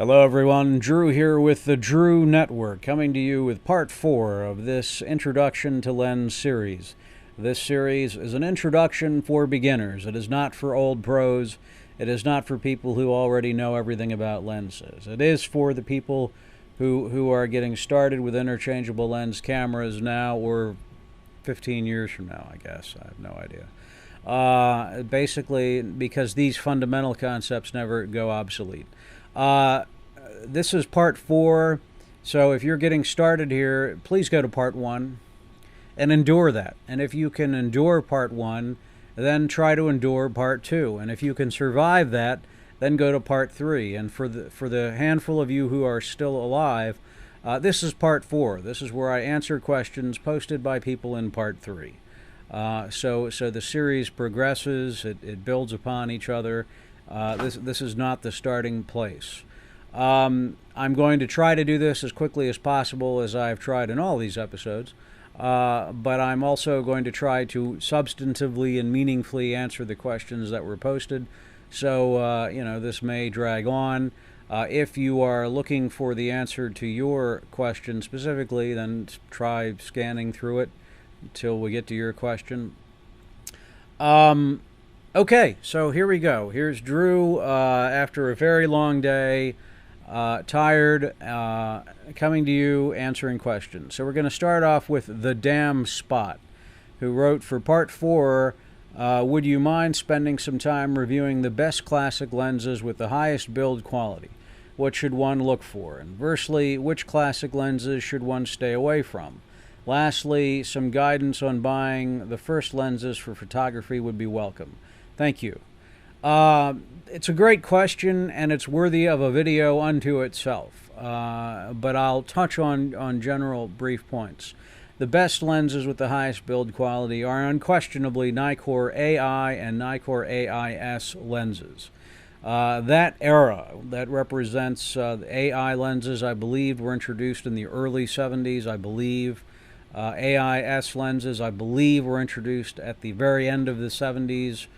Hello everyone, Drew here with the DREWnetwork, coming to you with part 4 of this Introduction to Lens series. This series is an introduction for beginners. It is not for old pros. It is not for people who already know everything about lenses. It is for the people who are getting started with interchangeable lens cameras now or 15 years from now, I guess. I have no idea. Basically, because these fundamental concepts never go obsolete. This is part 4, so if you're getting started here, please go to part 1 and endure that. And if you can endure part 1, then try to endure part 2. And if you can survive that, then go to part 3. And for the handful of you who are still alive, this is part 4. This is where I answer questions posted by people in part 3. So the series progresses, it builds upon each other. This is not the starting place. I'm going to try to do this as quickly as possible, as I've tried in all these episodes, but I'm also going to try to substantively and meaningfully answer the questions that were posted. So, this may drag on. If you are looking for the answer to your question specifically, then try scanning through it until we get to your question. Okay, so here we go. Here's Drew after a very long day, tired, coming to you, answering questions. So we're going to start off with The Damn Spot, who wrote for part 4, would you mind spending some time reviewing the best classic lenses with the highest build quality? What should one look for? Inversely, which classic lenses should one stay away from? Lastly, some guidance on buying the first lenses for photography would be welcome. Thank you. It's a great question, and it's worthy of a video unto itself. But I'll touch on general brief points. The best lenses with the highest build quality are unquestionably Nikkor AI and Nikkor AIS lenses. That era that represents the AI lenses, I believe, were introduced in the early 70s, I believe. AIS lenses, I believe, were introduced at the very end of the 70s.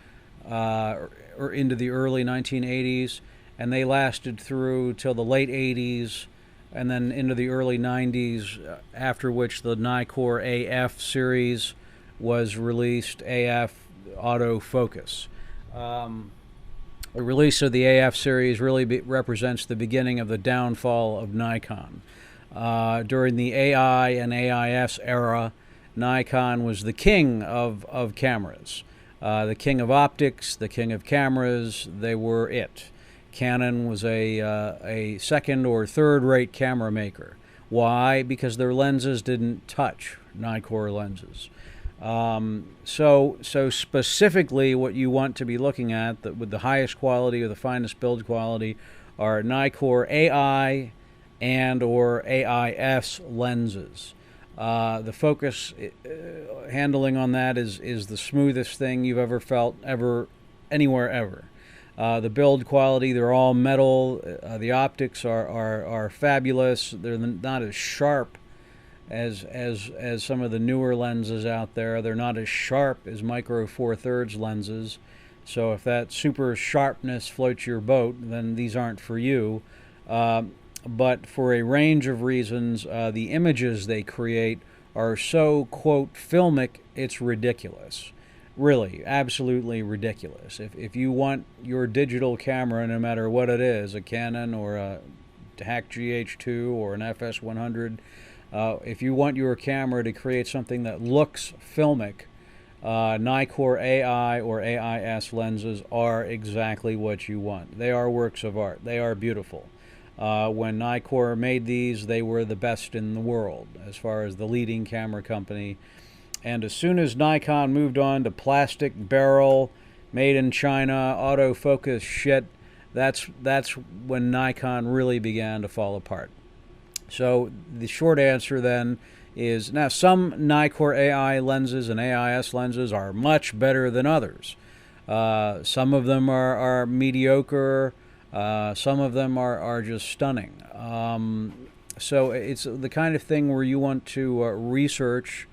Or into the early 1980s, and they lasted through till the late 80s and then into the early 90s, after which the Nikkor AF series was released, AF Autofocus. The release of the AF series really represents the beginning of the downfall of Nikon. During the AI and AIS era, Nikon was the king of cameras. The king of optics, the king of cameras, they were it. Canon was a second or third-rate camera maker. Why? Because their lenses didn't touch Nikkor lenses. So specifically what you want to be looking at with the highest quality or the finest build quality are Nikkor AI and or AIS lenses. The focus handling on that is the smoothest thing you've ever felt, anywhere ever. The build quality, they're all metal. The optics are fabulous. They're not as sharp as some of the newer lenses out there. They're not as sharp as Micro Four Thirds lenses. So if that super sharpness floats your boat, then these aren't for you. But for a range of reasons, the images they create are so, quote, filmic, it's ridiculous. Really, absolutely ridiculous. If you want your digital camera, no matter what it is, a Canon or a Hack GH2 or an FS100, if you want your camera to create something that looks filmic, Nikkor AI or AIS lenses are exactly what you want. They are works of art. They are beautiful. When Nikkor made these, they were the best in the world as far as the leading camera company. And as soon as Nikon moved on to plastic barrel, made in China, autofocus shit, that's when Nikon really began to fall apart. So the short answer then is, now some Nikkor AI lenses and AIS lenses are much better than others. Some of them are mediocre. Some of them are just stunning. So it's the kind of thing where you want to research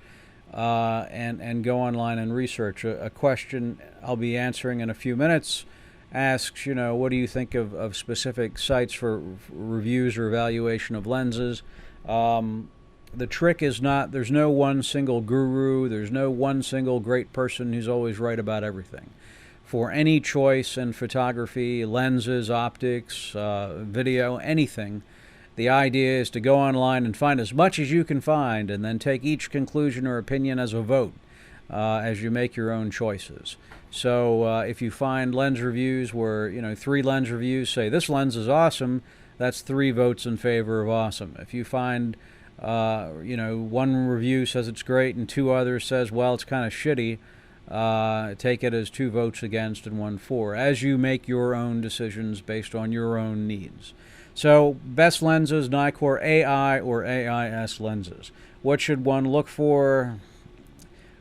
and go online and research. A question I'll be answering in a few minutes asks, you know, what do you think of specific sites for reviews or evaluation of lenses? The trick is not, there's no one single guru, there's no one single great person who's always right about everything. For any choice in photography, lenses, optics, video, anything, the idea is to go online and find as much as you can find and then take each conclusion or opinion as a vote as you make your own choices. So if you find lens reviews where, you know, 3 lens reviews say this lens is awesome, that's 3 votes in favor of awesome. If you find, you know, 1 review says it's great and 2 others says, well, it's kind of shitty, take it as 2 votes against and 1 for, as you make your own decisions based on your own needs. So, best lenses, Nikkor AI or AIS lenses. What should one look for?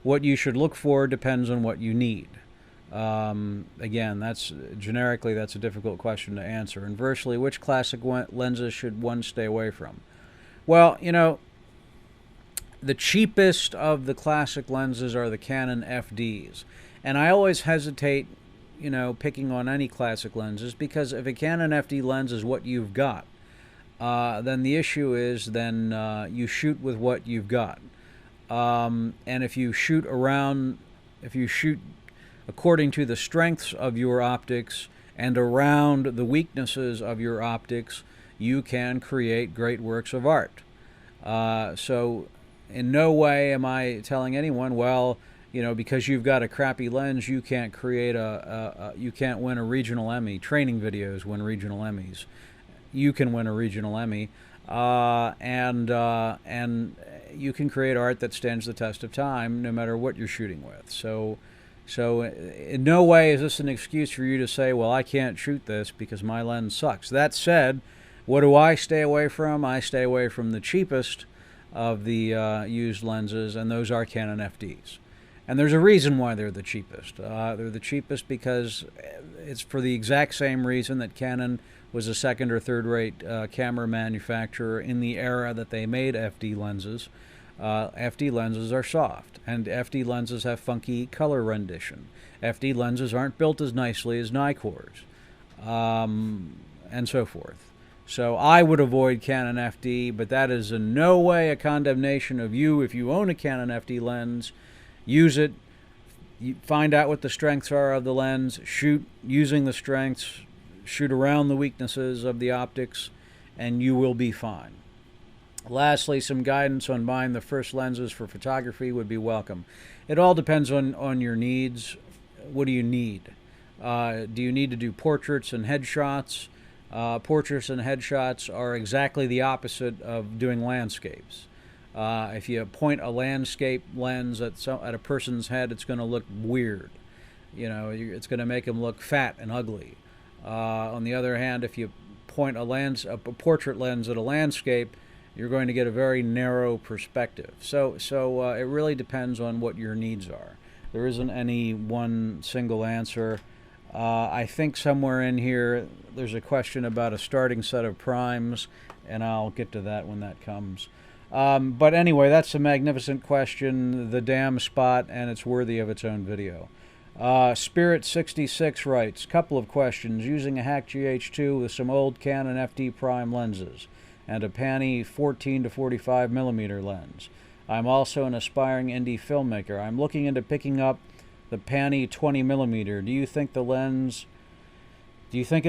What you should look for depends on what you need. Again, generically that's a difficult question to answer. Inversely, which classic lenses should one stay away from? Well, you know, the cheapest of the classic lenses are the Canon FDs. And I always hesitate, you know, picking on any classic lenses, because if a Canon FD lens is what you've got, then the issue is you shoot with what you've got. And if you shoot according to the strengths of your optics and around the weaknesses of your optics, you can create great works of art. So in no way am I telling anyone, well, you know, because you've got a crappy lens, you can't create you can't win a regional Emmy. Training videos win regional Emmys. You can win a regional Emmy, and you can create art that stands the test of time, no matter what you're shooting with. So in no way is this an excuse for you to say, well, I can't shoot this because my lens sucks. That said, what do I stay away from? I stay away from the cheapest of the used lenses, and those are Canon FDs. And there's a reason why they're the cheapest. They're the cheapest because it's for the exact same reason that Canon was a second or third rate camera manufacturer in the era that they made FD lenses. FD lenses are soft, and FD lenses have funky color rendition. FD lenses aren't built as nicely as Nikkors, and so forth. So I would avoid Canon FD, but that is in no way a condemnation of you. If you own a Canon FD lens, use it, find out what the strengths are of the lens, shoot using the strengths, shoot around the weaknesses of the optics, and you will be fine. Lastly, some guidance on buying the first lenses for photography would be welcome. It all depends on your needs. What do you need? Do you need to do portraits and headshots? Portraits and headshots are exactly the opposite of doing landscapes. If you point a landscape lens at a person's head, it's going to look weird. You know, it's going to make them look fat and ugly. On the other hand, if you point a portrait lens at a landscape, you're going to get a very narrow perspective. So it really depends on what your needs are. There isn't any one single answer. I think somewhere in here there's a question about a starting set of primes, and I'll get to that when that comes. But anyway, that's a magnificent question, the damn spot, and it's worthy of its own video. Spirit66 writes, couple of questions. Using a Hack GH2 with some old Canon FD prime lenses and a Pani 14 to 45 millimeter lens. I'm also an aspiring indie filmmaker. I'm looking into picking up the Pani 20 millimeter. Do you think it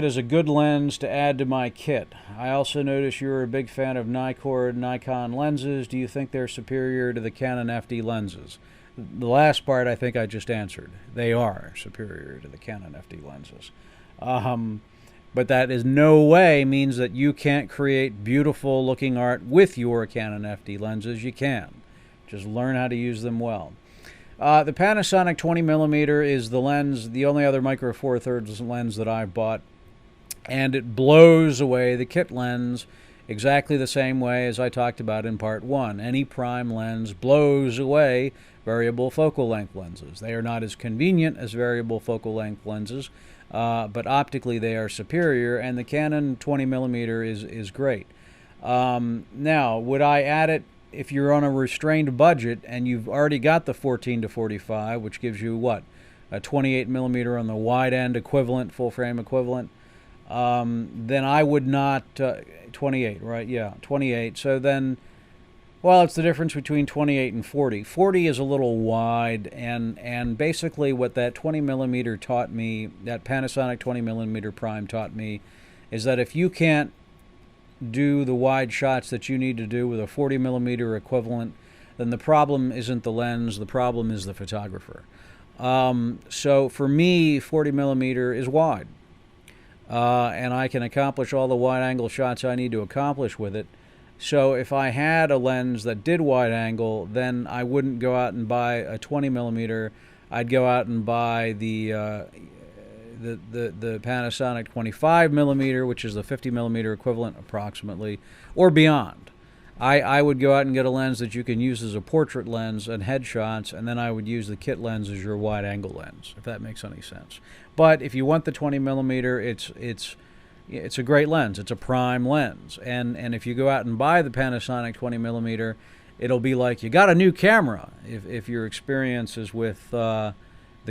is a good lens to add to my kit? I also notice you're a big fan of Nikon lenses. Do you think they're superior to the Canon FD lenses? The last part I think I just answered. They are superior to the Canon FD lenses. But that is no way means that you can't create beautiful looking art with your Canon FD lenses. You can. Just learn how to use them well. The Panasonic 20mm is the lens, the only other Micro Four Thirds lens that I've bought, and it blows away the kit lens exactly the same way as I talked about in part 1. Any prime lens blows away variable focal length lenses. They are not as convenient as variable focal length lenses, but optically they are superior, and the Canon 20mm is great. Now, would I add it if you're on a restrained budget and you've already got the 14 to 45, which gives you what, a 28 millimeter on the wide end equivalent, full frame equivalent, then I would not, 28, right? Yeah, 28. So then, well, it's the difference between 28 and 40. 40 is a little wide, and basically what that 20 millimeter taught me, that Panasonic 20 millimeter prime taught me, is that if you can't do the wide shots that you need to do with a 40 millimeter equivalent, then the problem isn't the lens, the problem is the photographer. So for me, 40 millimeter is wide, and I can accomplish all the wide angle shots I need to accomplish with it. So if I had a lens that did wide angle, then I wouldn't go out and buy a 20 millimeter. I'd go out and buy the Panasonic 25 millimeter, which is the 50 millimeter equivalent approximately, or beyond. I would go out and get a lens that you can use as a portrait lens and headshots, and then I would use the kit lens as your wide angle lens, if that makes any sense. But if you want the 20 millimeter, it's a great lens. It's a prime lens, and if you go out and buy the Panasonic 20 millimeter, it'll be like you got a new camera. If your experience is with the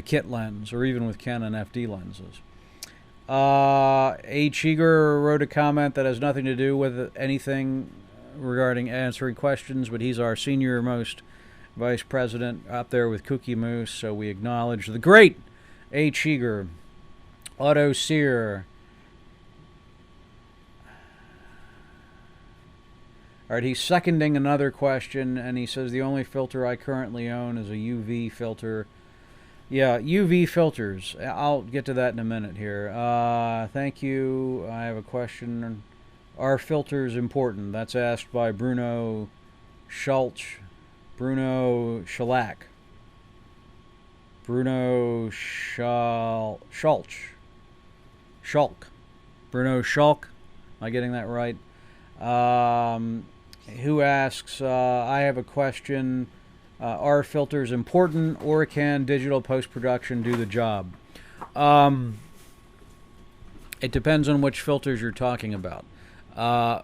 kit lens, or even with Canon FD lenses. A. Cheeger wrote a comment that has nothing to do with anything regarding answering questions, but he's our senior most vice president up there with Cookie Moose, so we acknowledge the great A. Cheeger. Auto Sear. All right, he's seconding another question, and he says the only filter I currently own is a UV filter. Yeah, UV filters. I'll get to that in a minute here. Thank you. I have a question. Are filters important? That's asked by Bruno Schulch. Bruno Schalack. Bruno Schulch. Schulk. Bruno Schulk. Am I getting that right? Who asks, I have a question. Are filters important, or can digital post-production do the job? It depends on which filters you're talking about.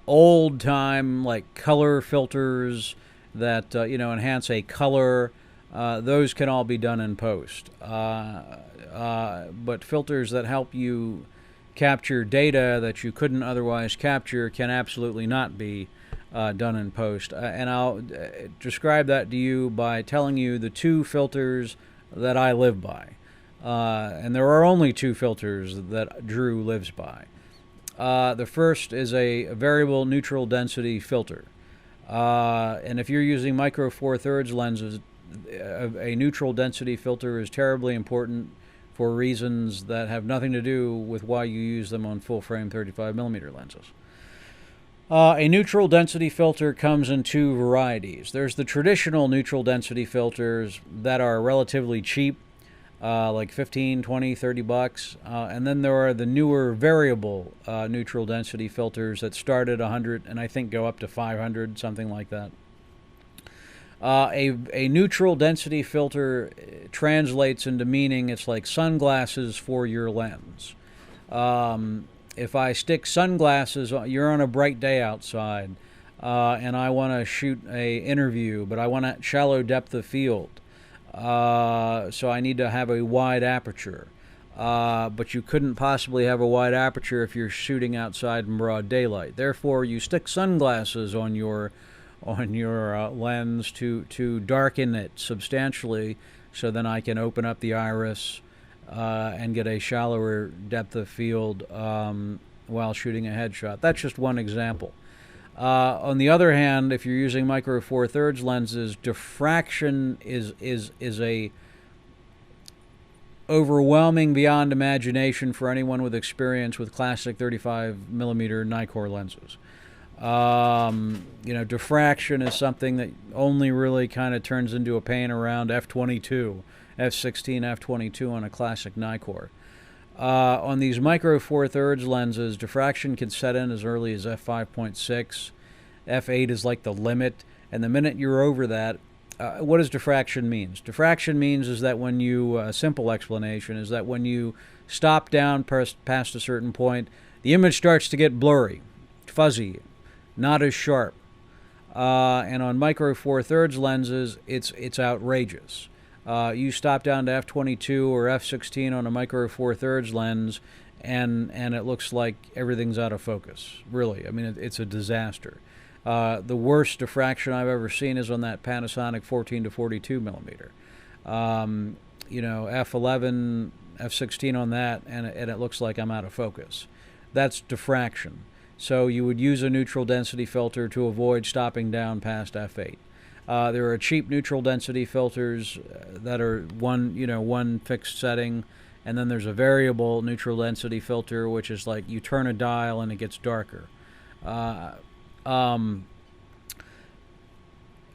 Old time, like color filters that enhance a color, those can all be done in post. But filters that help you capture data that you couldn't otherwise capture can absolutely not be done in post. And I'll describe that to you by telling you the two filters that I live by. And there are only two filters that Drew lives by. The first is a variable neutral density filter. And if you're using micro four thirds lenses, a neutral density filter is terribly important for reasons that have nothing to do with why you use them on full frame 35 millimeter lenses. A neutral density filter comes in two varieties. There's the traditional neutral density filters that are relatively cheap, like 15, 20, 30 bucks. And then there are the newer variable neutral density filters that start at 100 and I think go up to 500, something like that. A neutral density filter translates into meaning it's like sunglasses for your lens. If I stick sunglasses, you're on a bright day outside, and I want to shoot a interview, but I want a shallow depth of field. So I need to have a wide aperture. But you couldn't possibly have a wide aperture if you're shooting outside in broad daylight. Therefore, you stick sunglasses on your lens to darken it substantially, so then I can open up the iris and get a shallower depth of field while shooting a headshot. That's just one example. On the other hand, if you're using micro four thirds lenses, diffraction is a overwhelming beyond imagination for anyone with experience with classic 35 millimeter Nikkor lenses. Diffraction is something that only really kind of turns into a pain around f/22, f/16, f/22 on a classic Nikkor. On these micro four thirds lenses, diffraction can set in as early as f5.6. f8 is like the limit, and the minute you're over that, what does diffraction means? Diffraction means is that when you, a simple explanation, is that when you stop down past a certain point, the image starts to get blurry, fuzzy, not as sharp. And on micro four thirds lenses, it's outrageous. You stop down to f/22 or f/16 on a micro four thirds lens, and it looks like everything's out of focus. Really, I mean, it's a disaster. The worst diffraction I've ever seen is on that Panasonic 14 to 42 millimeter. You know, f/11, f/16 on that, and it looks like I'm out of focus. That's diffraction. So you would use a neutral density filter to avoid stopping down past f/8. There are cheap neutral density filters that are one fixed setting, and then there's a variable neutral density filter, which is like you turn a dial and it gets darker.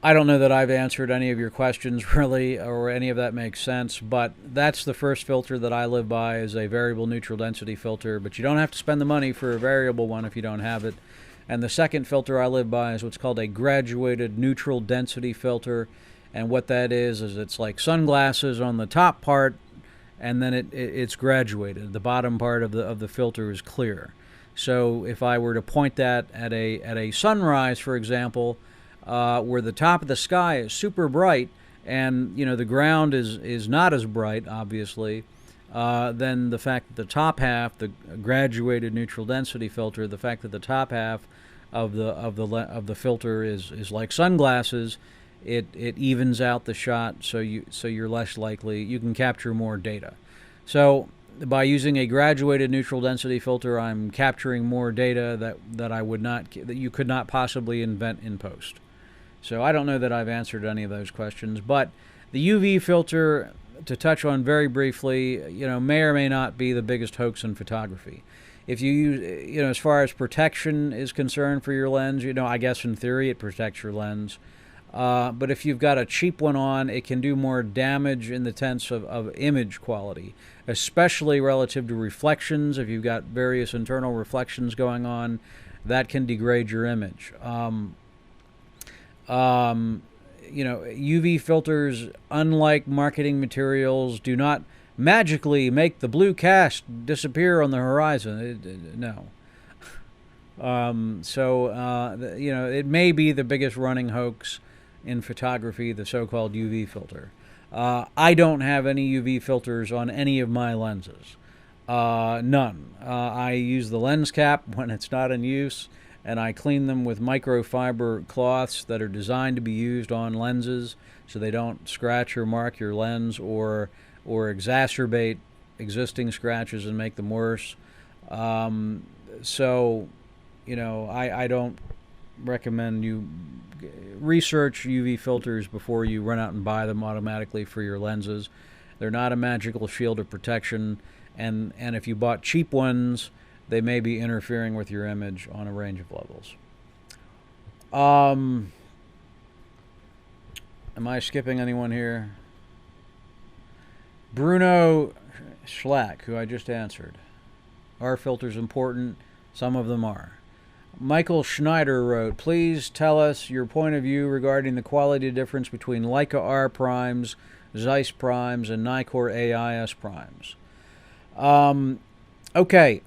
I don't know that I've answered any of your questions really, or any of that makes sense, but that's the first filter that I live by, is a variable neutral density filter, but you don't have to spend the money for a variable one if you don't have it. And the second filter I live by is what's called a graduated neutral density filter, and what that is it's like sunglasses on the top part, and then it's graduated. The bottom part of the filter is clear. So if I were to point that at a sunrise, for example, where the top of the sky is super bright and the ground is not as bright, obviously, then the fact that the top half, the graduated neutral density filter, the fact that the top half of the filter is like sunglasses, it evens out the shot, so you're less likely, you can capture more data. So by using a graduated neutral density filter, I'm capturing more data that you could not possibly invent in post. So I don't know that I've answered any of those questions, but the UV filter, to touch on very briefly, may or may not be the biggest hoax in photography. If you use, as far as protection is concerned for your lens, I guess in theory it protects your lens. But if you've got a cheap one on, it can do more damage in the sense of image quality, especially relative to reflections. If you've got various internal reflections going on, that can degrade your image. UV filters, unlike marketing materials, do not magically make the blue cast disappear on the horizon. No. It may be the biggest running hoax in photography, the so-called UV filter. I don't have any UV filters on any of my lenses. None. I use the lens cap when it's not in use, and I clean them with microfiber cloths that are designed to be used on lenses so they don't scratch or mark your lens or exacerbate existing scratches and make them worse. I don't recommend you research UV filters before you run out and buy them automatically for your lenses. They're not a magical shield of protection, and if you bought cheap ones, they may be interfering with your image on a range of levels. Am I skipping anyone here? Bruno Schlack, who I just answered. Are filters important? Some of them are. Michael Schneider wrote, please tell us your point of view regarding the quality difference between Leica R primes, Zeiss primes, and Nikkor AIS primes. Okay.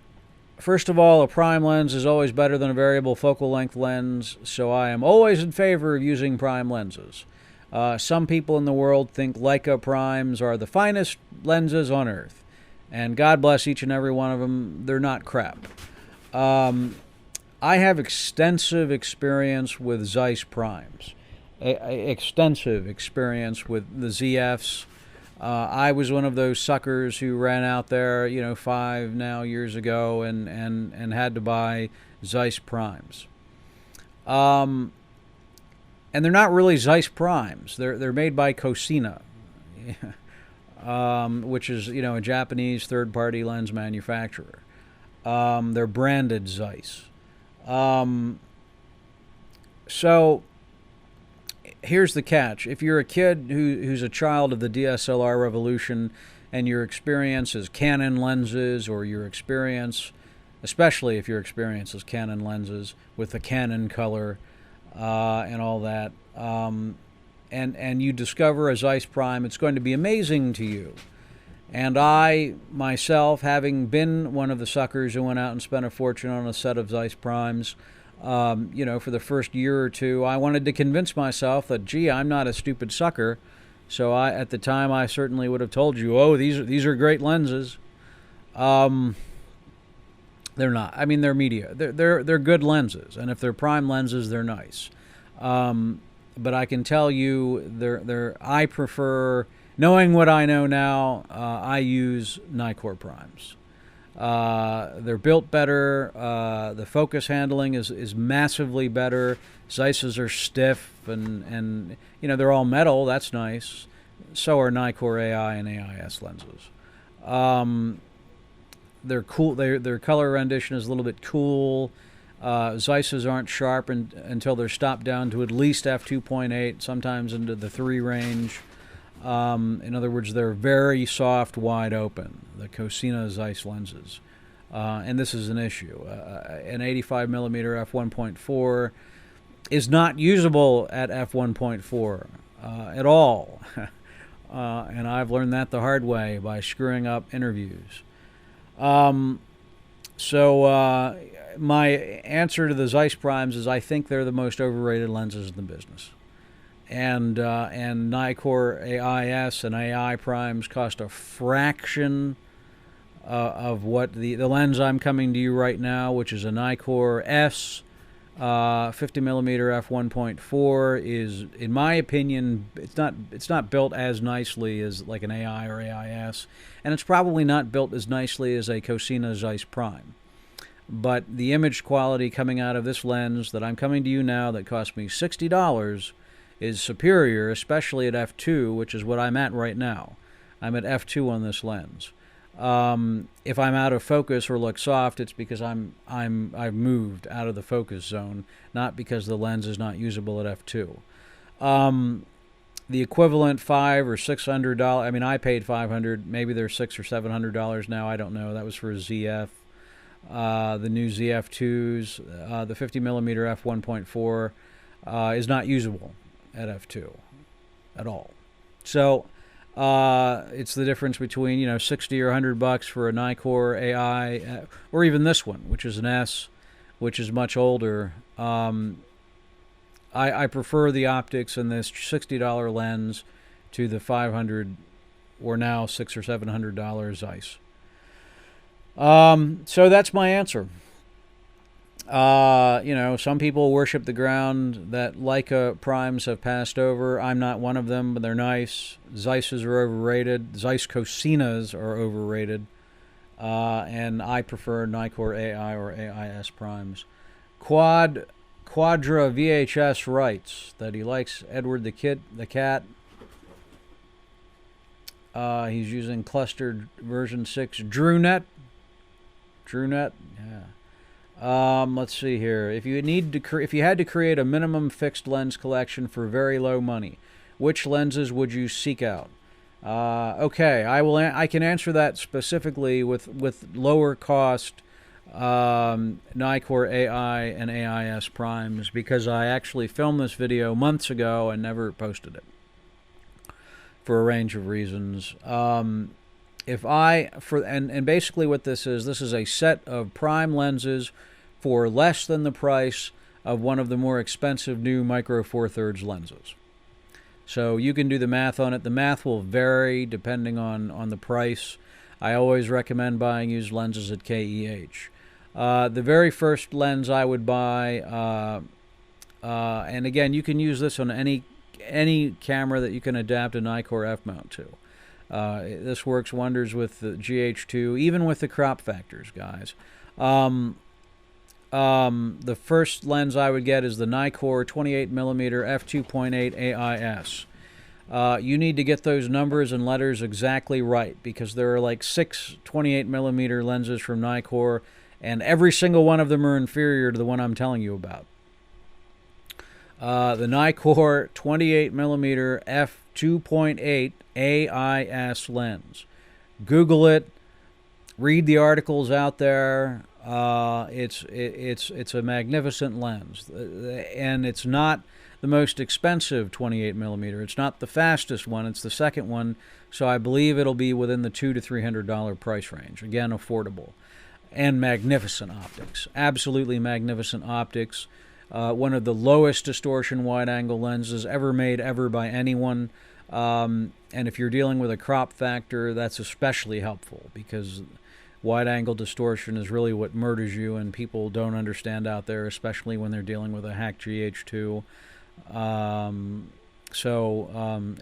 First of all, a prime lens is always better than a variable focal length lens, so I am always in favor of using prime lenses. Some people in the world think Leica primes are the finest lenses on Earth, and God bless each and every one of them. They're not crap. I have extensive experience with Zeiss primes, extensive experience with the ZFs. I was one of those suckers who ran out there, 5 years ago and had to buy Zeiss primes. And they're not really Zeiss primes. They're made by Cosina, which is, a Japanese third-party lens manufacturer. They're branded Zeiss. So here's the catch. If you're a kid who's a child of the DSLR revolution and your experience is Canon lenses, or your experience, especially if your experience is Canon lenses with the Canon color and all that, and you discover a Zeiss prime, it's going to be amazing to you. And I, myself, having been one of the suckers who went out and spent a fortune on a set of Zeiss primes, for the first year or two, I wanted to convince myself that, gee, I'm not a stupid sucker, So at the time, I certainly would have told you, oh, these are great lenses. They're not. I mean, they're media. They're good lenses, and if they're prime lenses, they're nice. But I can tell you, I prefer, knowing what I know now, I use Nikkor primes. They're built better. The focus handling is massively better. Zeisses are stiff, and they're all metal. That's nice. So are Nikkor AI and AIS lenses. They're cool. Their color rendition is a little bit cool. Zeisses aren't sharp until they're stopped down to at least f2.8, sometimes into the 3 range. In other words, they're very soft, wide open, the Cosina Zeiss lenses. And this is an issue. An 85mm f1.4 is not usable at f1.4 at all. And I've learned that the hard way by screwing up interviews. So my answer to the Zeiss primes is I think they're the most overrated lenses in the business. And Nikkor AIS and AI primes cost a fraction of what the lens I'm coming to you right now, which is a Nikkor S 50mm f1.4, is, in my opinion, it's not built as nicely as like an AI or AIS, and it's probably not built as nicely as a Cosina Zeiss prime. But the image quality coming out of this lens that I'm coming to you now, that cost me $60, is superior, especially at f2, which is what I'm at right now. I'm at f2 on this lens. If I'm out of focus or look soft, it's because I've moved out of the focus zone, not because the lens is not usable at f2. The equivalent $500 or $600. I mean, I paid $500. Maybe they're $600 or $700 now. I don't know. That was for a ZF. The new ZF2s, the 50mm f1.4 is not usable at f2 at all. So it's the difference between, $60 or $100 for a Nikkor AI, or even this one, which is an S, which is much older. I prefer the optics in this $60 lens to the $500 or now $600 or $700 Zeiss. So that's my answer. Some people worship the ground that Leica primes have passed over. I'm not one of them, but they're nice. Zeisses are overrated. Zeiss Cosinas are overrated. And I prefer Nikkor AI or AIS primes. Quadra VHS writes that he likes Edward the Cat. He's using clustered version 6 DREWnet. DREWnet, yeah. Let's see here. If you had to create a minimum fixed lens collection for very low money, which lenses would you seek out? Okay, I can answer that specifically with lower cost Nikkor AI and AIS primes, because I actually filmed this video months ago and never posted it for a range of reasons. And basically what this is a set of prime lenses for less than the price of one of the more expensive new Micro Four Thirds lenses. So you can do the math on it. The math will vary depending on the price. I always recommend buying used lenses at KEH. The very first lens I would buy, and again, you can use this on any camera that you can adapt a Nikkor F mount to. This works wonders with the GH2, even with the crop factors, guys. The first lens I would get is the Nikkor 28mm f2.8 AIS. You need to get those numbers and letters exactly right, because there are like 6 28mm lenses from Nikkor, and every single one of them are inferior to the one I'm telling you about. The Nikkor 28mm f2.8 AIS lens. Google it. Read the articles out there. It's a magnificent lens, and it's not the most expensive 28mm. It's not the fastest one. It's the second one. So I believe it'll be within the $200 to $300 price range. Again, affordable, and magnificent optics. Absolutely magnificent optics. One of the lowest distortion wide-angle lenses ever made by anyone. And if you're dealing with a crop factor, that's especially helpful, because wide-angle distortion is really what murders you, and people don't understand out there, especially when they're dealing with a hack GH2.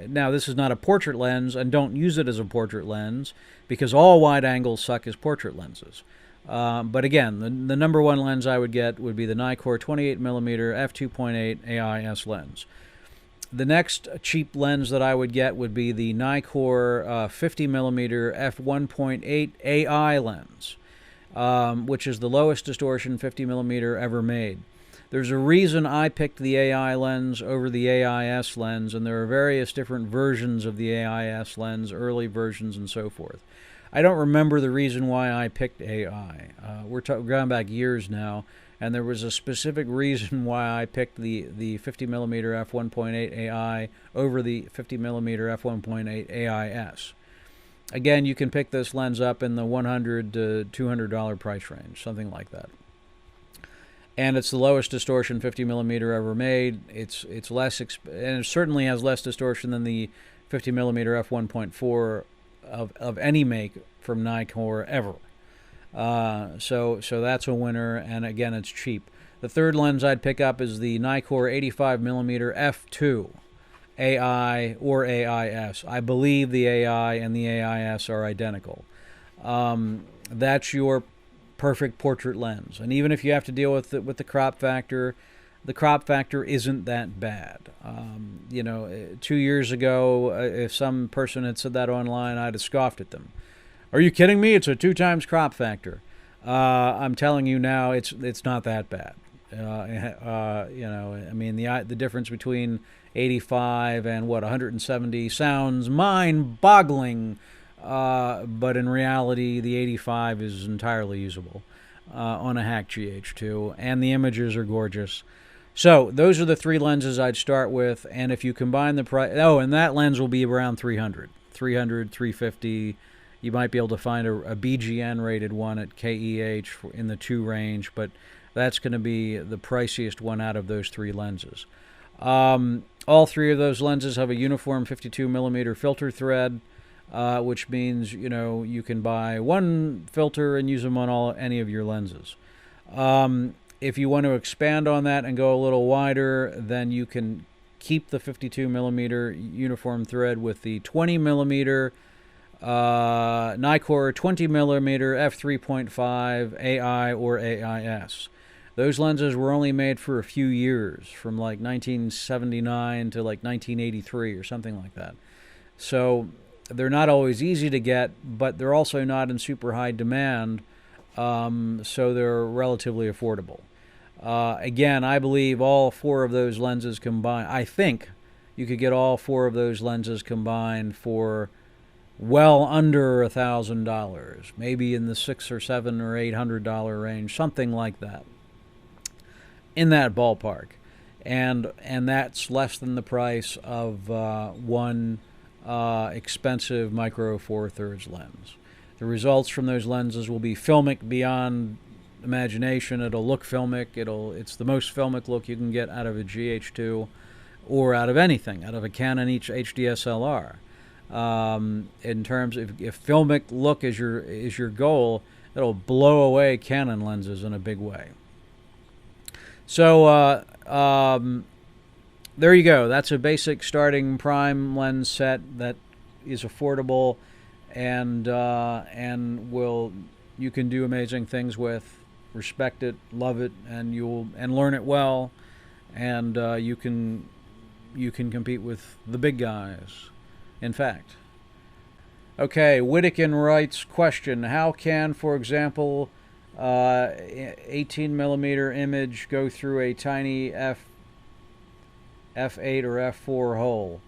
Now this is not a portrait lens, and don't use it as a portrait lens, because all wide angles suck as portrait lenses. But again, the number one lens I would get would be the Nikon 28mm f2.8 AIS lens. The next cheap lens that I would get would be the Nikon 50mm f1.8 AI lens, which is the lowest distortion 50mm ever made. There's a reason I picked the AI lens over the AIS lens, and there are various different versions of the AIS lens, early versions and so forth. I don't remember the reason why I picked AI. We're going back years now, and there was a specific reason why I picked the 50mm f1.8 AI over the 50mm f1.8 AIS. Again, you can pick this lens up in the $100 to $200 price range, something like that. And it's the lowest distortion 50mm ever made. It's less, and it certainly has less distortion than the 50mm f1.4 of any make from Nikon ever. So that's a winner, and again, it's cheap. The third lens I'd pick up is the Nikon 85mm f2 AI or AIS. I believe the AI and the AIS are identical. That's your perfect portrait lens, and even if you have to deal with the crop factor isn't that bad. 2 years ago, if some person had said that online, I'd have scoffed at them. Are you kidding me? It's a 2 times crop factor. I'm telling you now, it's not that bad. I mean, the difference between 85 and 170 sounds mind-boggling, but in reality, the 85 is entirely usable on a hack GH2, and the images are gorgeous. So those are the 3 lenses I'd start with, and if you combine the price, and that lens will be around 300, 350. You might be able to find a BGN rated one at KEH in the 2 range, but that's going to be the priciest one out of those 3 lenses. All 3 of those lenses have a uniform 52mm filter thread, which means you can buy one filter and use them on any of your lenses. If you want to expand on that and go a little wider, then you can keep the 52mm uniform thread with the 20mm Nikon 20mm f3.5 AI or AIS. Those lenses were only made for a few years, from like 1979 to like 1983 or something like that. So they're not always easy to get, but they're also not in super high demand, so they're relatively affordable. Again, I believe all 4 of those lenses combined, I think you could get all 4 of those lenses combined for well under $1,000, maybe in the $600 or $700 or $800 range, something like that, in that ballpark, and that's less than the price of one expensive Micro Four Thirds lens. The results from those lenses will be filmic beyond imagination. It'll look filmic. It's the most filmic look you can get out of a GH2 or out of anything, out of a Canon HDSLR. In terms of if filmic look is your goal, it'll blow away Canon lenses in a big way. So there you go. That's a basic starting prime lens set that is affordable, and you can do amazing things with. Respect it, love it, and learn it well, and you can compete with the big guys. In fact. Okay, Whittakin writes, question: how can, for example, 18mm image go through a tiny f8 or f4 hole?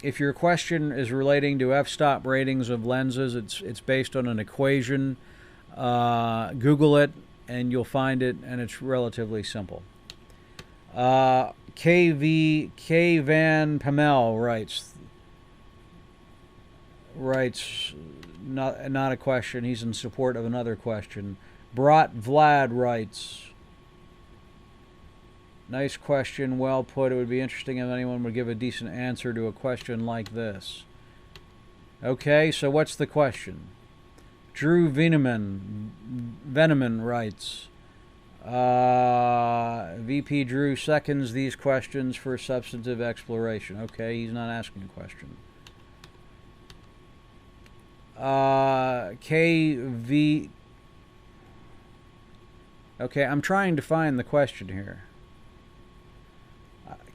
If your question is relating to f-stop ratings of lenses, it's based on an equation. Google it and you'll find it, and it's relatively simple. K Van Pamel writes not a question. He's in support of another question. Brat Vlad writes, Nice question, well put. It would be interesting if anyone would give a decent answer to a question like this. Okay, so what's the question? Drew Veneman writes, VP Drew seconds these questions for substantive exploration. Okay, he's not asking a question. KV... Okay, I'm trying to find the question here.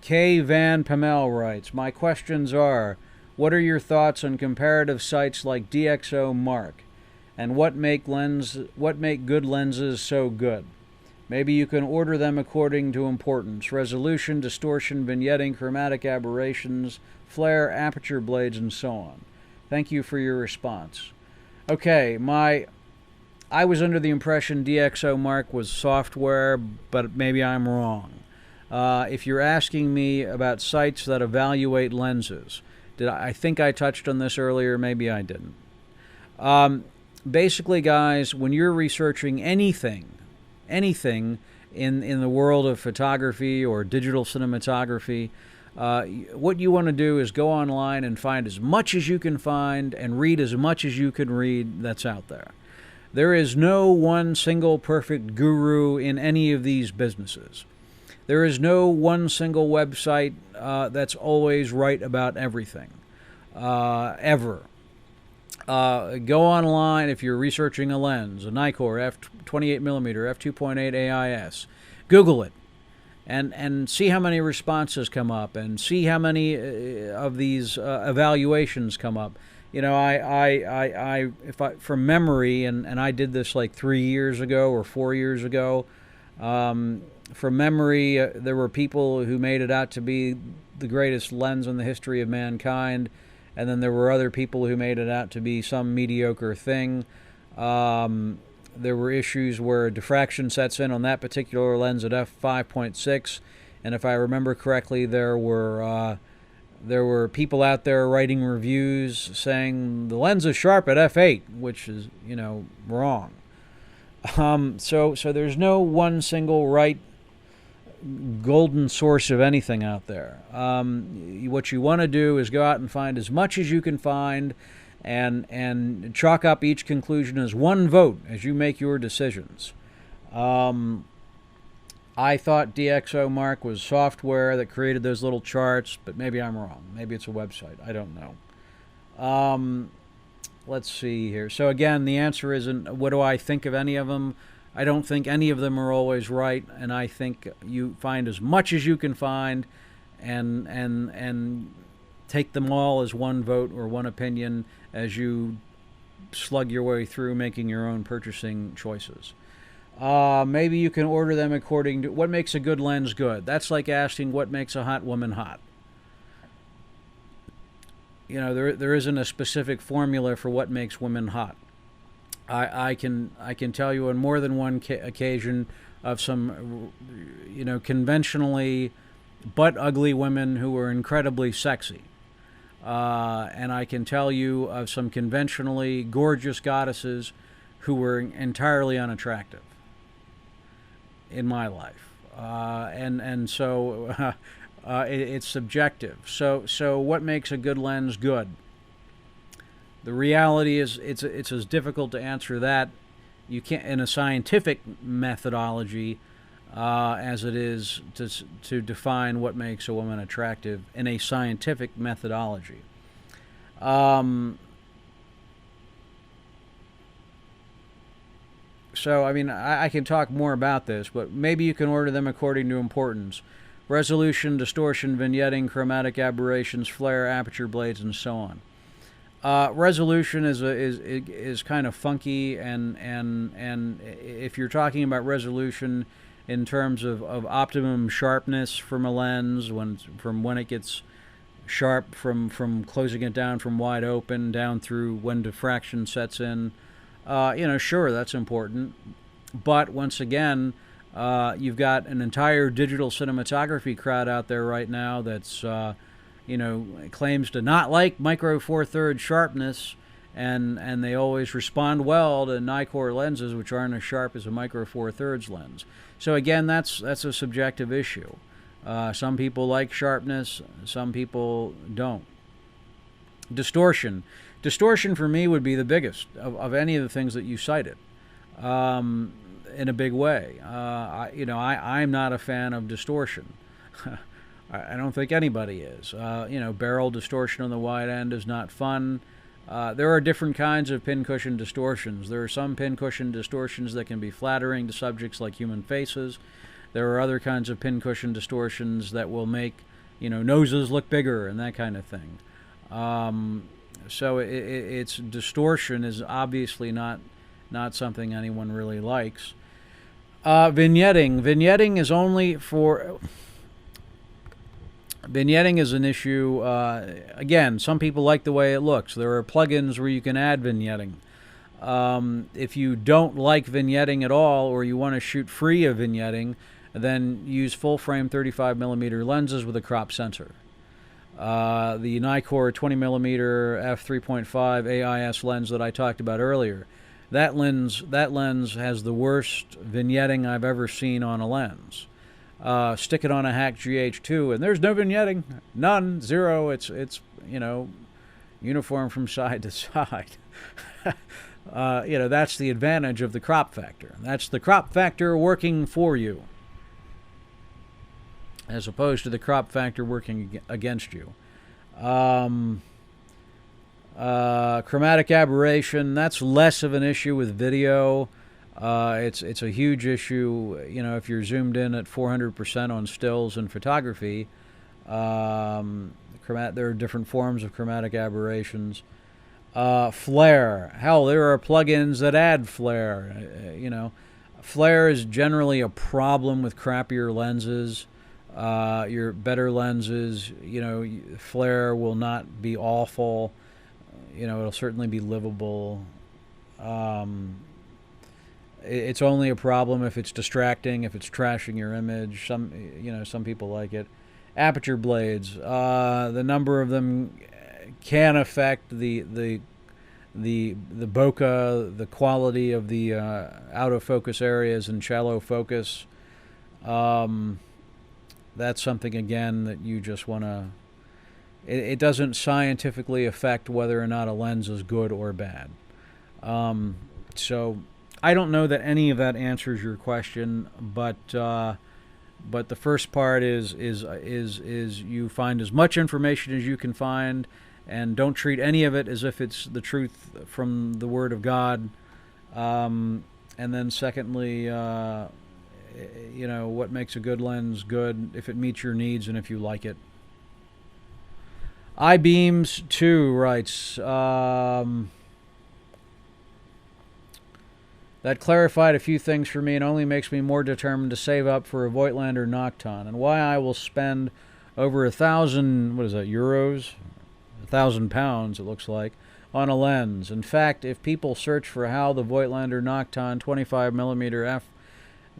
K. Van Pamel writes, my questions are, what are your thoughts on comparative sites like DxO Mark, and what make good lenses so good? Maybe you can order them according to importance: resolution, distortion, vignetting, chromatic aberrations, flare, aperture blades, and so on. Thank you for your response. Okay, I was under the impression DxO Mark was software, but maybe I'm wrong. If you're asking me about sites that evaluate lenses, I think I touched on this earlier, maybe I didn't. Basically, guys, when you're researching anything in the world of photography or digital cinematography, what you want to do is go online and find as much as you can find and read as much as you can read that's out there. There is no one single perfect guru in any of these businesses. There is no one single website that's always right about everything, ever. Go online if you're researching a lens, a Nikon f/28mm, f2.8 AIS. Google it, and see how many responses come up, and see how many of these evaluations come up. You know, from memory, and I did this like 3 years ago or 4 years ago. From memory, there were people who made it out to be the greatest lens in the history of mankind, and then there were other people who made it out to be some mediocre thing. There were issues where diffraction sets in on that particular lens at f5.6, and if I remember correctly, there were people out there writing reviews saying the lens is sharp at f8, which is, you know, wrong. So there's no one single right golden source of anything out there. What you want to do is go out and find as much as you can find, and chalk up each conclusion as one vote as you make your decisions. I thought DxO Mark was software that created those little charts, but maybe I'm wrong. Maybe it's a website. I don't know. Let's see here. So again, the answer isn't what do I think of any of them. I don't think any of them are always right, and I think you find as much as you can find, and take them all as one vote or one opinion as you slug your way through making your own purchasing choices. Maybe you can order them according to what makes a good lens good. That's like asking what makes a hot woman hot. You know, there isn't a specific formula for what makes women hot. I can tell you on more than one occasion of some, you know, conventionally butt ugly women who were incredibly sexy, and I can tell you of some conventionally gorgeous goddesses who were entirely unattractive in my life, and so it's subjective. So what makes a good lens good? The reality is, it's as difficult to answer that you can't in a scientific methodology as it is to define what makes a woman attractive in a scientific methodology. So, I mean, I can talk more about this, but maybe you can order them according to importance: resolution, distortion, vignetting, chromatic aberrations, flare, aperture blades, and so on. Resolution is kind of funky, and if you're talking about resolution in terms of optimum sharpness from a lens, from when it gets sharp from closing it down from wide open down through when diffraction sets in, you know, sure, that's important. But once again, you've got an entire digital cinematography crowd out there right now that's you know, claims to not like micro four thirds sharpness, and they always respond well to Nikkor lenses which aren't as sharp as a micro four thirds lens. So again, that's a subjective issue. Some people like sharpness, some people don't. Distortion. Distortion for me would be the biggest of any of the things that you cited, in a big way. I'm not a fan of distortion. I don't think anybody is. Barrel distortion on the wide end is not fun. There are different kinds of pincushion distortions. There are some pincushion distortions that can be flattering to subjects like human faces. There are other kinds of pincushion distortions that will make, noses look bigger and that kind of thing. So it's distortion is obviously not something anyone really likes. Vignetting. Vignetting is only for... Vignetting is an issue. Again, some people like the way it looks. There are plugins where you can add vignetting. If you don't like vignetting at all, or you want to shoot free of vignetting, then use full-frame 35mm lenses with a crop sensor. The Nikon 20mm f3.5 AIS lens that I talked about earlier, that lens has the worst vignetting I've ever seen on a lens. Stick it on a hack GH2 and there's no vignetting, none, zero. It's uniform from side to side. That's the advantage of the crop factor. That's the crop factor working for you, as opposed to the crop factor working against you. Chromatic aberration, that's less of an issue with video. It's a huge issue, if you're zoomed in at 400% on stills in photography. There are different forms of chromatic aberrations. Flare. Hell, there are plugins that add flare. Flare is generally a problem with crappier lenses. Your better lenses, flare will not be awful. It'll certainly be livable. It's only a problem if it's distracting, if it's trashing your image. Some people like it. Aperture blades. The number of them can affect the bokeh, the quality of the autofocus areas and shallow focus. That's something, again, that you just want to... It doesn't scientifically affect whether or not a lens is good or bad. So I don't know that any of that answers your question, but the first part is you find as much information as you can find, and don't treat any of it as if it's the truth from the Word of God. And then secondly, what makes a good lens good, if it meets your needs and if you like it. iBeams 2 writes, that clarified a few things for me and only makes me more determined to save up for a Voigtlander Nocton, and why I will spend over 1,000, what is that, euros? 1,000 pounds, it looks like, on a lens. In fact, if people search for how the Voigtlander Nocton 25mm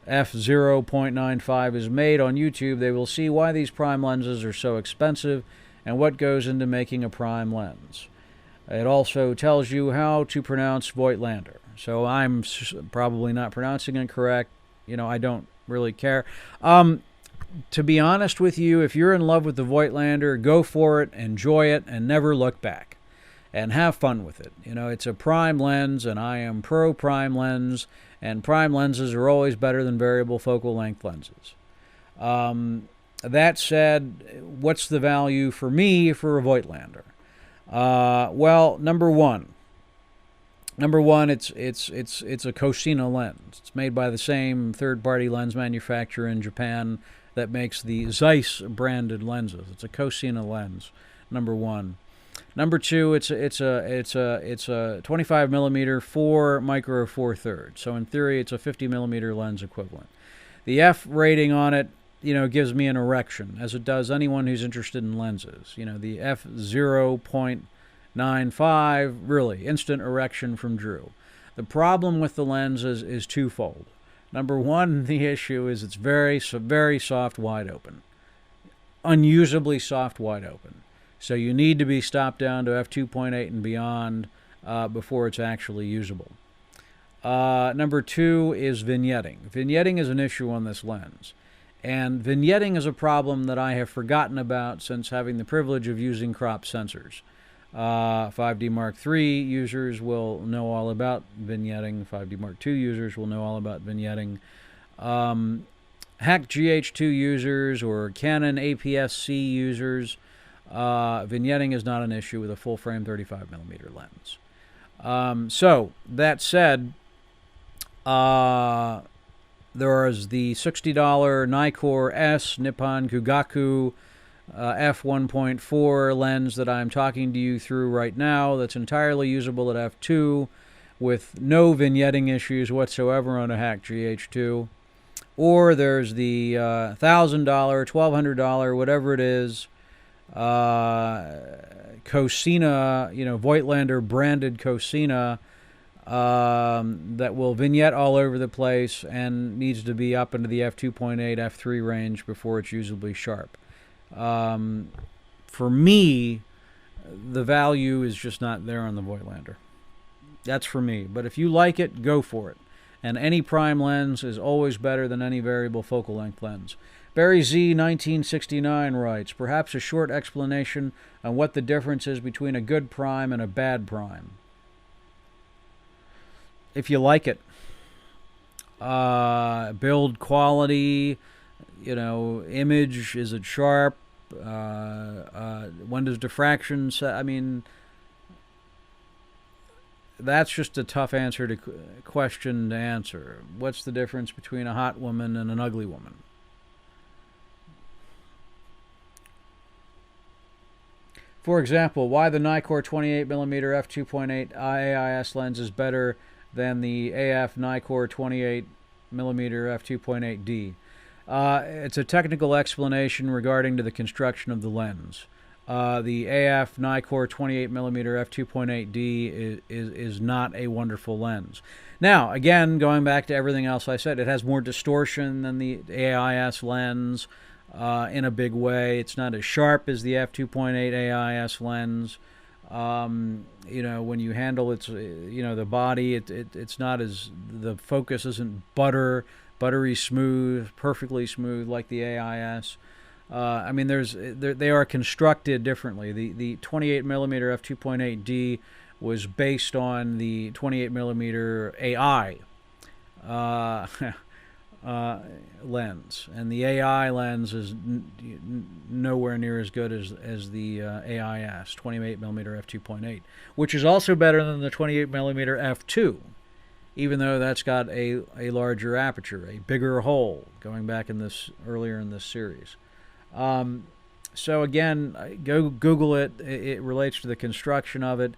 f0.95 is made on YouTube, they will see why these prime lenses are so expensive and what goes into making a prime lens. It also tells you how to pronounce Voigtlander. So I'm probably not pronouncing it correct. I don't really care. To be honest with you, if you're in love with the Voigtlander, go for it, enjoy it, and never look back. And have fun with it. It's a prime lens, and I am pro prime lens, and prime lenses are always better than variable focal length lenses. That said, what's the value for me for a Voigtlander? Well, number one, it's a Cosina lens. It's made by the same third-party lens manufacturer in Japan that makes the Zeiss branded lenses. It's a Cosina lens. Number one. Number two, it's a 25mm 4 micro 4/3. So in theory, it's a 50mm lens equivalent. The F rating on it, gives me an erection, as it does anyone who's interested in lenses. The f0.95, really, instant erection from Drew. The problem with the lenses is twofold. Number one, the issue is it's very, very soft wide open. Unusably soft wide open. So you need to be stopped down to f2.8 and beyond before it's actually usable. Number two is vignetting. Vignetting is an issue on this lens. And vignetting is a problem that I have forgotten about since having the privilege of using crop sensors. 5D Mark III users will know all about vignetting. 5D Mark II users will know all about vignetting. Hack GH2 users or Canon APS-C users, vignetting is not an issue with a full-frame 35mm lens. So, that said, there is the $60 Nikkor S Nippon Kugaku f1.4 lens that I'm talking to you through right now that's entirely usable at f2 with no vignetting issues whatsoever on a Hack GH2. Or there's the $1,000, $1,200, whatever it is, Cosina, Voigtlander branded Cosina, that will vignette all over the place and needs to be up into the f2.8, f3 range before it's usably sharp. For me, the value is just not there on the Voigtlander. That's for me. But if you like it, go for it. And any prime lens is always better than any variable focal length lens. Barry Z 1969 writes, perhaps a short explanation on what the difference is between a good prime and a bad prime. If you like it. Build quality, image, is it sharp? When does diffraction set? I mean, that's just a tough question to answer. What's the difference between a hot woman and an ugly woman? For example, why the Nikkor 28mm f2.8 AIS lens is better than the AF Nikkor 28mm f2.8D. It's a technical explanation regarding to the construction of the lens. The AF Nikkor 28mm f2.8D is not a wonderful lens. Now, again, going back to everything else I said, it has more distortion than the AIS lens in a big way. It's not as sharp as the f2.8 AIS lens. When you handle its, the body, it's not as, the focus isn't buttery smooth, perfectly smooth like the AIS. I mean, they are constructed differently. The 28mm f2.8D was based on the 28mm AI lens, and the AI lens is nowhere near as good as the AIS 28mm f2.8, which is also better than the 28mm f2, even though that's got a larger aperture, a bigger hole. Going back earlier in this series. So again, go Google it. It relates to the construction of it.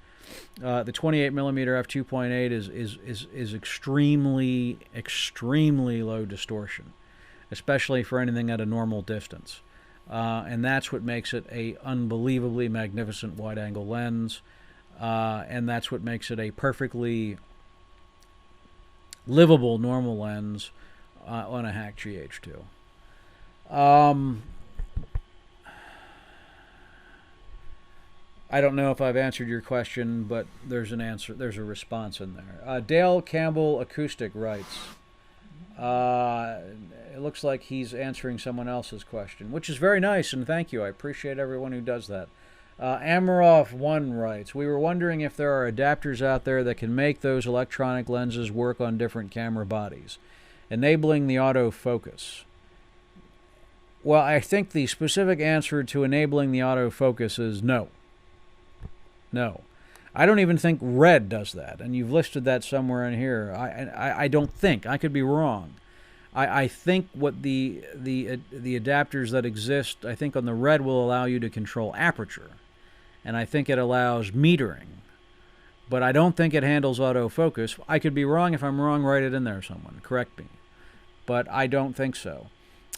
The 28mm f2.8 is extremely low distortion, especially for anything at a normal distance, and that's what makes it a unbelievably magnificent wide-angle lens, and that's what makes it a perfectly livable normal lens on a Hack GH2. I don't know if I've answered your question, but there's an answer. There's a response in there. Dale Campbell Acoustic writes, it looks like he's answering someone else's question, which is very nice, and thank you. I appreciate everyone who does that. Amarov1 writes, we were wondering if there are adapters out there that can make those electronic lenses work on different camera bodies, enabling the autofocus. Well, I think the specific answer to enabling the autofocus is no. No. I don't even think Red does that, and you've listed that somewhere in here. I don't think. I could be wrong. I think what the adapters that exist, I think on the Red will allow you to control aperture, and I think it allows metering, but I don't think it handles autofocus. I could be wrong. If I'm wrong, write it in there, someone. Correct me. But I don't think so.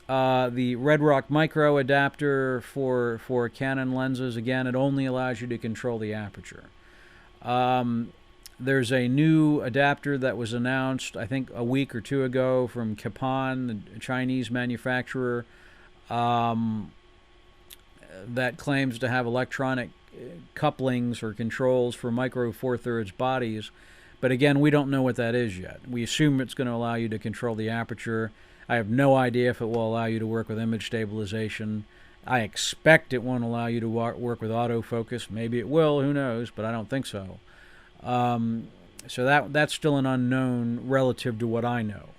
The Red Rock Micro adapter for Canon lenses, again, it only allows you to control the aperture. There's a new adapter that was announced, I think, a week or two ago from Kapan, the Chinese manufacturer, that claims to have electronic couplings or controls for micro four-thirds bodies. But again, we don't know what that is yet. We assume it's going to allow you to control the aperture. I have no idea if it will allow you to work with image stabilization. I expect it won't allow you to work with autofocus. Maybe it will, who knows, but I don't think so. So that's still an unknown relative to what I know.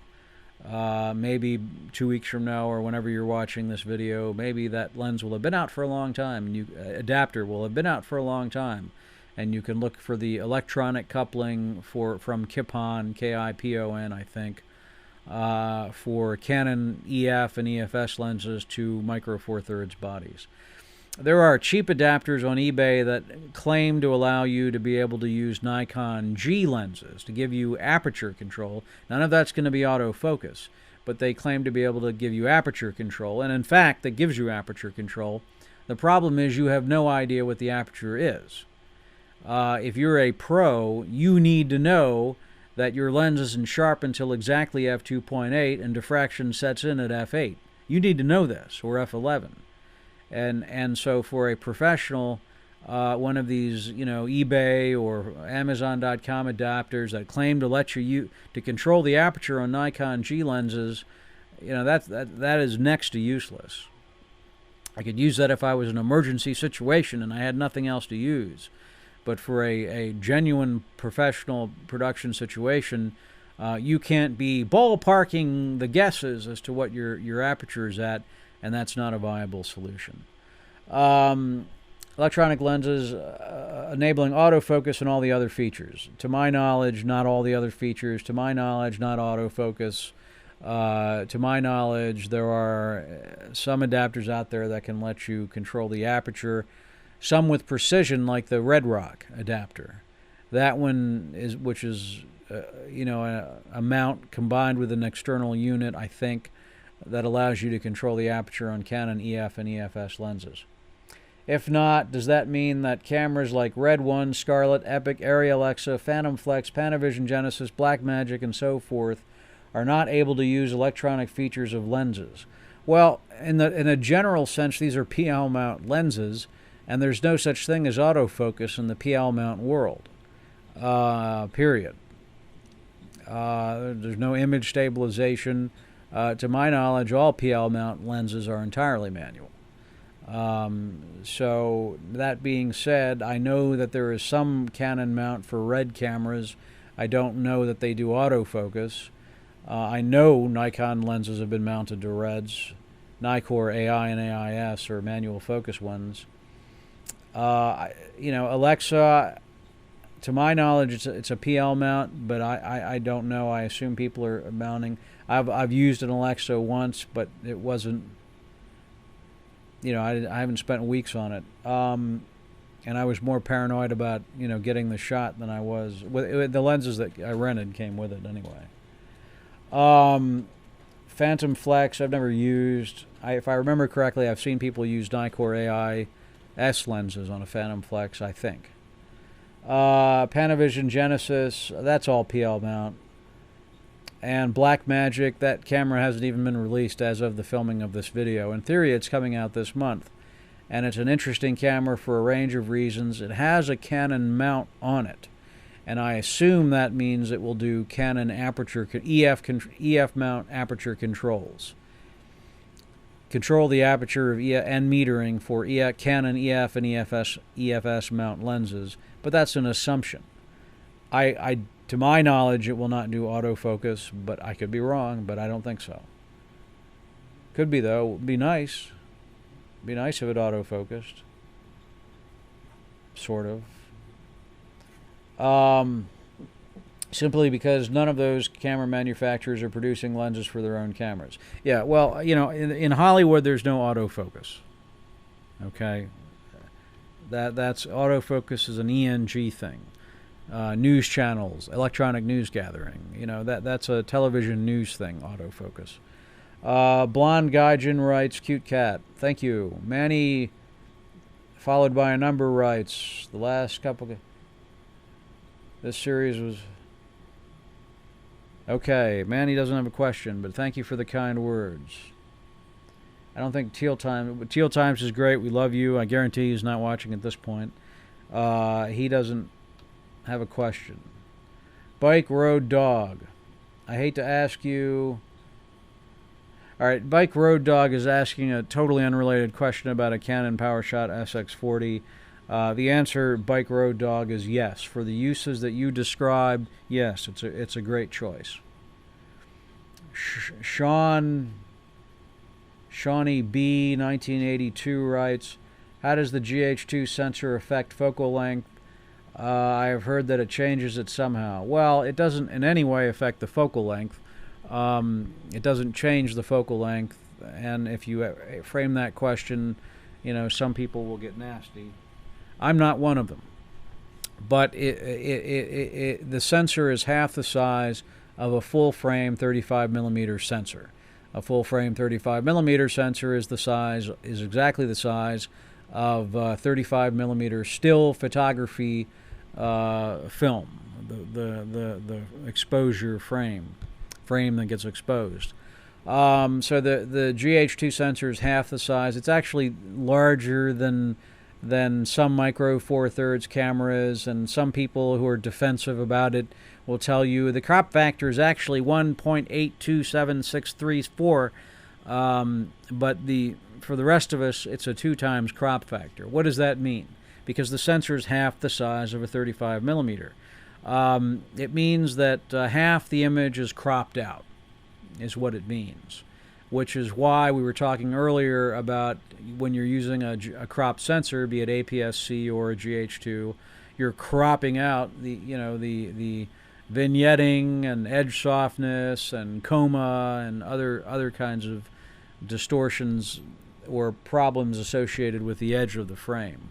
Maybe 2 weeks from now, or whenever you're watching this video, maybe that lens will have been out for a long time, and adapter will have been out for a long time, and you can look for the electronic coupling from Kipon, K-I-P-O-N, I think, for Canon EF and EFS lenses to micro four thirds bodies. There are cheap adapters on eBay that claim to allow you to be able to use Nikon G lenses to give you aperture control. None of that's going to be autofocus, but they claim to be able to give you aperture control, and in fact, that gives you aperture control. The problem is you have no idea what the aperture is. If you're a pro, you need to know that your lens isn't sharp until exactly f2.8 and diffraction sets in at f8. You need to know this, or f11. And so for a professional, one of these, eBay or Amazon.com adapters that claim to let you to control the aperture on Nikon G lenses, that is next to useless. I could use that if I was in an emergency situation and I had nothing else to use. But for a genuine professional production situation, you can't be ballparking the guesses as to what your aperture is at, and that's not a viable solution. Electronic lenses enabling autofocus and all the other features. To my knowledge, not all the other features. To my knowledge, not autofocus. To my knowledge, there are some adapters out there that can let you control the aperture, some with precision, like the Red Rock adapter. That one which is a mount combined with an external unit, I think, that allows you to control the aperture on Canon EF and EFS lenses. If not, does that mean that cameras like Red One, Scarlett, Epic, Arri Alexa, Phantom Flex, Panavision Genesis, Blackmagic, and so forth are not able to use electronic features of lenses? Well, in a general sense, these are PL mount lenses, and there's no such thing as autofocus in the PL mount world. Period. There's no image stabilization. To my knowledge, all PL mount lenses are entirely manual. So that being said, I know that there is some Canon mount for Red cameras. I don't know that they do autofocus. I know Nikon lenses have been mounted to Reds. Nikkor AI and AIS are manual focus ones. Alexa, to my knowledge, it's a PL mount, but I don't know. I assume people are mounting. I've used an Alexa once, but it wasn't. I haven't spent weeks on it, and I was more paranoid about getting the shot than I was with the lenses that I rented came with it anyway. Phantom Flex I've never used. If I remember correctly, I've seen people use Nikkor AI S lenses on a Phantom Flex, I think. Panavision Genesis, that's all PL mount. And Blackmagic, that camera hasn't even been released as of the filming of this video. In theory, it's coming out this month. And it's an interesting camera for a range of reasons. It has a Canon mount on it. And I assume that means it will do Canon aperture, EF mount aperture controls. Control the aperture of and metering for Canon EF and EFS mount lenses. But that's an assumption. To my knowledge, it will not do autofocus, but I could be wrong, but I don't think so. Could be, though. It would be nice. It'd be nice if it autofocused. Sort of. Simply because none of those camera manufacturers are producing lenses for their own cameras. Yeah, well, in Hollywood, there's no autofocus. Okay? That's autofocus is an ENG thing. News channels, electronic news gathering. That's a television news thing, autofocus. Blonde Gaijin writes, cute cat. Thank you. Manny, followed by a number, writes, the last couple... This series was... Okay, Manny doesn't have a question, but thank you for the kind words. I don't think Teal Times is great. We love you. I guarantee he's not watching at this point. He doesn't have a question. Bike Road Dog. I hate to ask you All right, Bike Road Dog is asking a totally unrelated question about a Canon PowerShot SX40. The answer, Bike Road Dog, is yes. For the uses that you described, yes, it's a great choice. Shawnee B 1982 writes, how does the GH2 sensor affect focal length? I have heard that it changes it somehow. Well, it doesn't in any way affect the focal length. It doesn't change the focal length, and if you frame that question, some people will get nasty. I'm not one of them. But the sensor is half the size of a full-frame 35mm sensor. A full-frame 35mm sensor is exactly the size of 35mm still photography film, the exposure frame that gets exposed. So the GH2 sensor is half the size. It's actually larger than some micro four thirds cameras, and some people who are defensive about it will tell you the crop factor is actually 1.827634, but for the rest of us, it's a 2 times crop factor. What does that mean? Because the sensor is half the size of a 35mm. It means that half the image is cropped out, is what it means, which is why we were talking earlier about when you're using a crop sensor, be it APS-C or a GH2, you're cropping out the vignetting and edge softness and coma and other kinds of distortions or problems associated with the edge of the frame.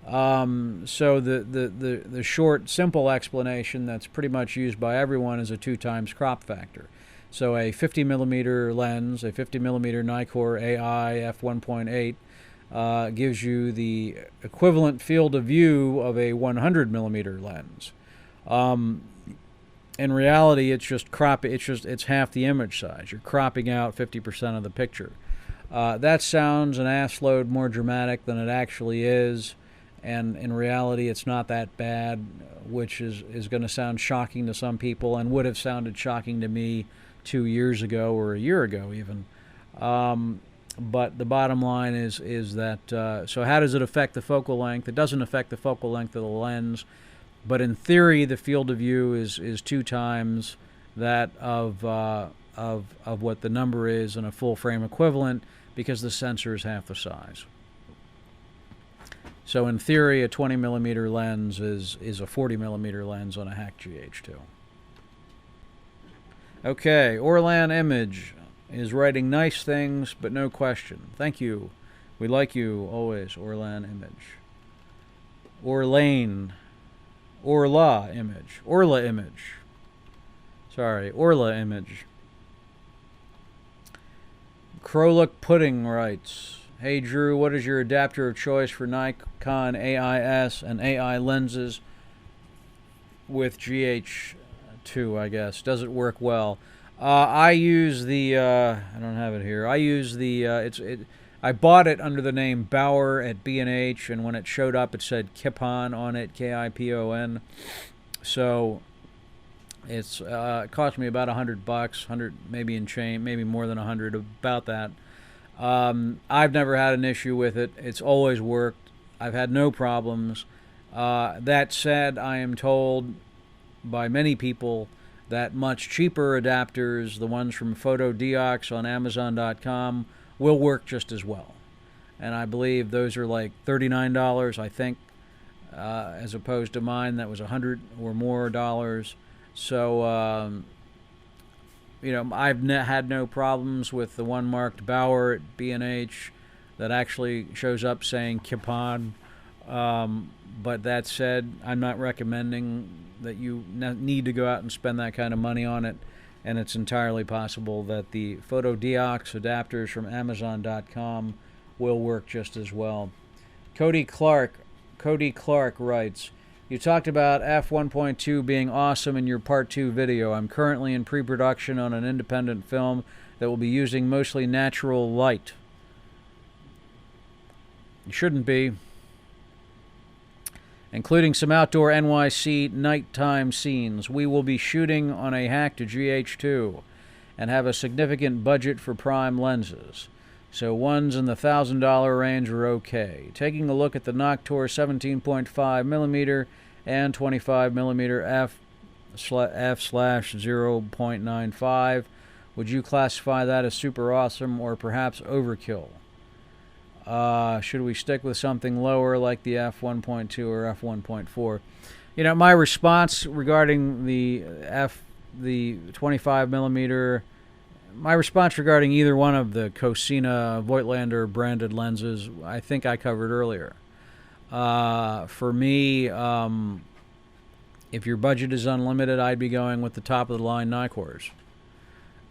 So the short, simple explanation that's pretty much used by everyone is a 2 times crop factor. So a 50mm lens, a 50mm Nikkor AI f1.8, gives you the equivalent field of view of a 100mm lens. In reality, it's half the image size. You're cropping out 50% of the picture. That sounds an assload more dramatic than it actually is, and in reality, it's not that bad, which is going to sound shocking to some people and would have sounded shocking to me 2 years ago or a year ago even. But the bottom line is that, so how does it affect the focal length? It doesn't affect the focal length of the lens, but in theory, the field of view is 2 times that of what the number is in a full frame equivalent, because the sensor is half the size. So in theory, a 20mm lens is a 40mm lens on a hack GH2. Okay, Orlan Image is writing nice things, but no question. Thank you. We like you always, Orlan Image. Orla Image. Sorry, Orla Image. Kroluk Pudding writes, hey Drew, what is your adapter of choice for Nikon AIS and AI lenses with GH2, I guess? Does it work well? I use the, I don't have it here. I use the, I bought it under the name Bauer at B&H, and when it showed up, it said Kipon on it, K-I-P-O-N. So it cost me about $100, 100 maybe in change, maybe more than 100, about that. I've never had an issue with it. It's always worked. I've had no problems. That said, I am told by many people that much cheaper adapters, the ones from PhotoDiox on Amazon.com, will work just as well. And I believe those are like $39, I think, as opposed to mine that was $100 or more dollars. So, you know, I've had no problems with the one marked Bauer at B&H that actually shows up saying Kipon. But that said, I'm not recommending that you need to go out and spend that kind of money on it, and it's entirely possible that the PhotoDiox adapters from Amazon.com will work just as well. Cody Clark writes, you talked about f1.2 being awesome in your part 2 video. I'm currently in pre-production on an independent film that will be using mostly natural light. You shouldn't be. Including some outdoor NYC nighttime scenes. We will be shooting on a hacked GH2. and have a significant budget for prime lenses. So ones in the $1,000 range are okay. Taking a look at the Noctur 17.5mm and 25mm f/0.95, would you classify that as super awesome or perhaps overkill? Should we stick with something lower like the f1.2 or f1.4? You know, my response regarding the 25mm, my response regarding either one of the Cosina Voigtlander branded lenses, I think I covered earlier. For me, if your budget is unlimited, I'd be going with the top of the line Nikors.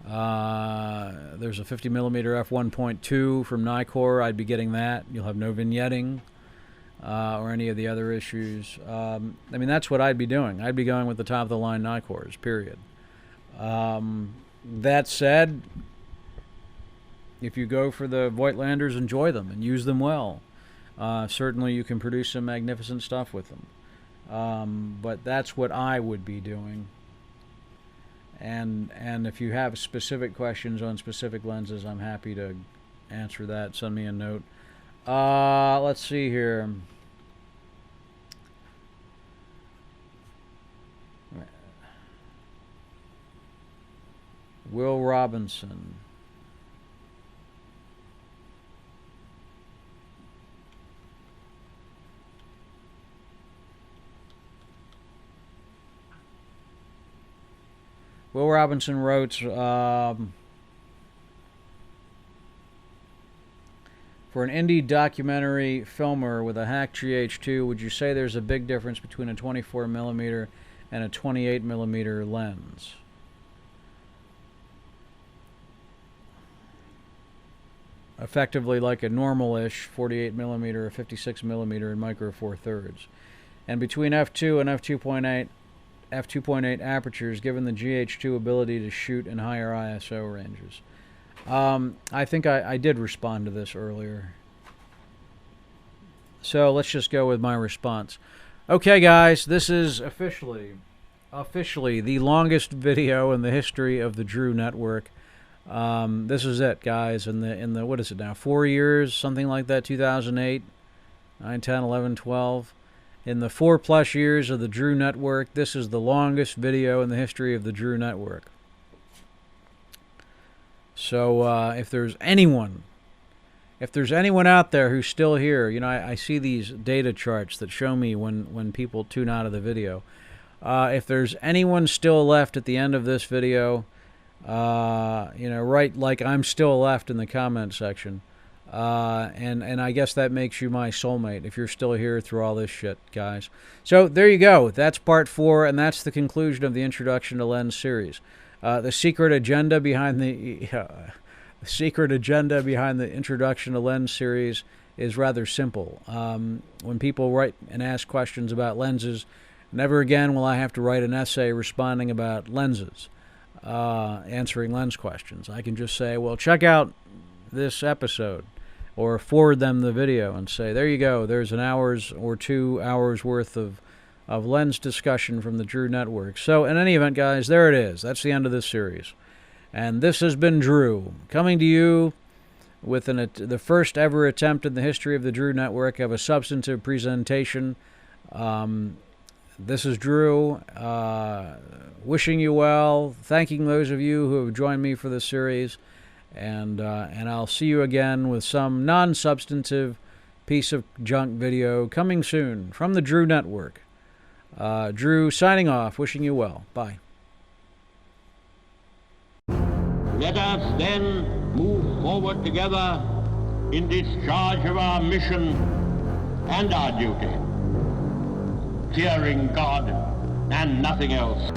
There's a 50mm f1.2 from Nikor. I'd be getting that. You'll have no vignetting or any of the other issues. I mean, that's what I'd be doing. I'd be going with the top of the line Nikors, period. That said, if you go for the Voigtlanders, enjoy them and use them well. Certainly you can produce some magnificent stuff with them. But that's what I would be doing. And if you have specific questions on specific lenses, I'm happy to answer that. Send me a note. Let's see here. Will Robinson. Will Robinson wrote, for an indie documentary filmer with a hack GH2, would you say there's a big difference between a 24mm and a 28mm lens? Effectively like a normal-ish 48mm or 56mm in micro four thirds. And between f2 and f2.8 apertures, given the GH2 ability to shoot in higher ISO ranges. I think I did respond to this earlier. So let's just go with my response. Okay, guys, this is officially the longest video in the history of the Drew Network. This is it, guys. In the what is it now? 4 years, something like that. 2008, 9, 10, 11, 12. In the 4+ years of the Drew Network, this is the longest video in the history of the Drew Network. So if there's anyone out there who's still here, you know, I see these data charts that show me when people tune out of the video. If there's anyone still left at the end of this video, you know, right, like I'm still left in the comment section. And I guess that makes you my soulmate if you're still here through all this shit, guys. So there you go. That's part 4, and that's the conclusion of the Introduction to Lens series. The secret agenda behind the Introduction to Lens series is rather simple. When people write and ask questions about lenses, never again will I have to write an essay responding about lenses, answering lens questions. I can just say, well, check out this episode, or forward them the video and say, there you go, there's an hour's or 2 hours worth of lens discussion from the Drew Network. So in any event, guys, there it is. That's the end of this series. And this has been Drew, coming to you with the first ever attempt in the history of the Drew Network of a substantive presentation. This is Drew, wishing you well, thanking those of you who have joined me for this series, and I'll see you again with some non-substantive piece of junk video coming soon from the Drew Network. Drew signing off, wishing you well. Bye. Let us then move forward together in discharge of our mission and our duty, fearing God and nothing else.